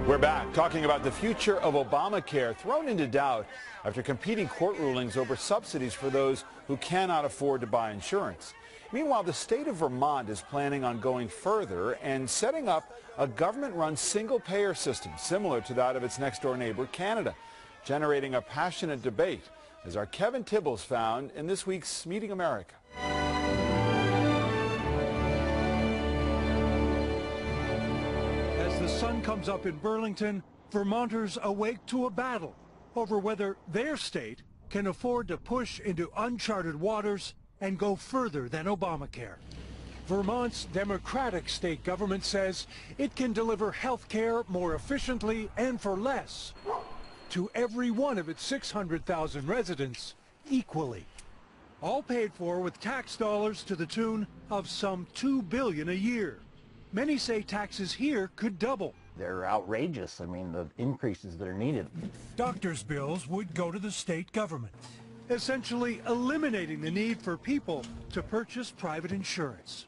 We're back talking about the future of Obamacare, thrown into doubt after competing court rulings over subsidies for those who cannot afford to buy insurance. Meanwhile, the state of Vermont is planning on going further and setting up a government-run single-payer system similar to that of its next-door neighbor, Canada, generating a passionate debate, as our Kevin Tibbles found in this week's Meeting America. As the sun comes up in Burlington, Vermonters awake to a battle over whether their state can afford to push into uncharted waters and go further than Obamacare. Vermont's Democratic state government says it can deliver health care more efficiently and for less to every one of its 600,000 residents equally. All paid for with tax dollars to the tune of some $2 billion a year. Many say taxes here could double. They're outrageous. I mean, the increases that are needed. Doctors' bills would go to the state government, essentially eliminating the need for people to purchase private insurance.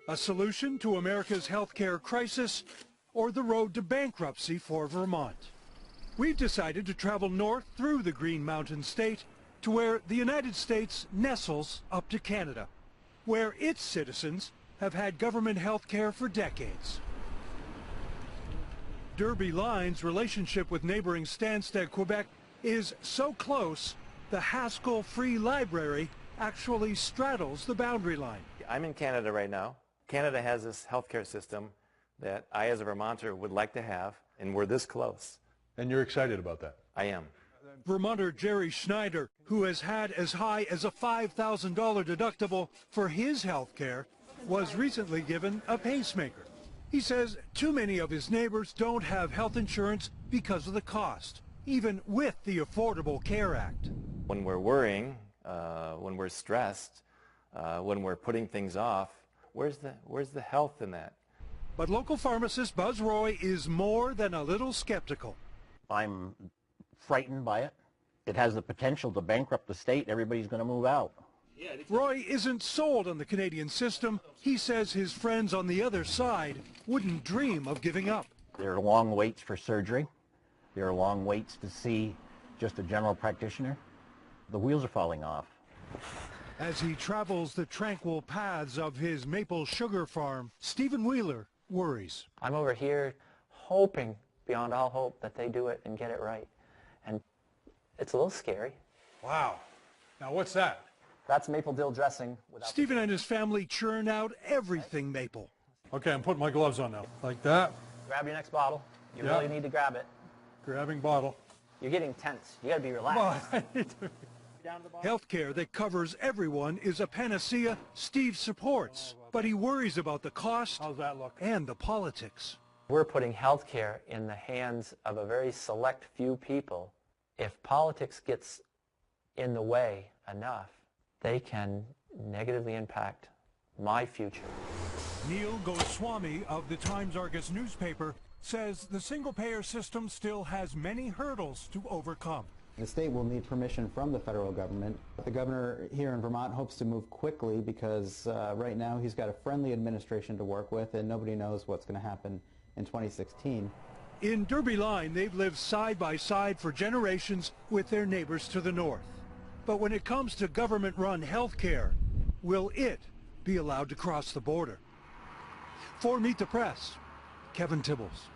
A solution to America's healthcare crisis, or the road to bankruptcy for Vermont? We've decided to travel north through the Green Mountain State to where the United States nestles up to Canada, where its citizens have had government health care for decades. Derby Line's relationship with neighboring Stansted, Quebec is so close, the Haskell Free Library actually straddles the boundary line. I'm in Canada right now. Canada has this healthcare system that I, as a Vermonter, would like to have, and we're this close. And you're excited about that? I am. Vermonter Jerry Schneider, who has had as high as a $5,000 deductible for his health care, was recently given a pacemaker. He says too many of his neighbors don't have health insurance because of the cost, even with the Affordable Care Act. When we're worrying, when we're stressed, when we're putting things off, where's the health in that? But local pharmacist Buzz Roy is more than a little skeptical. I'm frightened by it. It has the potential to bankrupt the state. Everybody's going to move out. Roy isn't sold on the Canadian system. He says his friends on the other side wouldn't dream of giving up. There are long waits for surgery. There are long waits to see just a general practitioner. The wheels are falling off. As he travels the tranquil paths of his maple sugar farm, Stephen Wheeler worries. I'm over here hoping beyond all hope that they do it and get it right. And it's a little scary. Wow. Now what's that? That's maple dill dressing. Stephen and his family churn out everything maple. Okay, I'm putting my gloves on now. Like that. Grab your next bottle. You Yeah. really need to grab it. Grabbing bottle. You're getting tense. You got to be relaxed. Healthcare that covers everyone is a panacea Steve supports, but he worries about the cost How's that look? and the politics. We're putting health care in the hands of a very select few people. If politics gets in the way enough, they can negatively impact my future. Neil Goswami of the Times-Argus newspaper says the single-payer system still has many hurdles to overcome. The state will need permission from the federal government. The governor here in Vermont hopes to move quickly because right now he's got a friendly administration to work with and nobody knows what's going to happen in 2016. In Derby Line, they've lived side by side for generations with their neighbors to the north. But when it comes to government-run health care, will it be allowed to cross the border? For Meet the Press, Kevin Tibbles.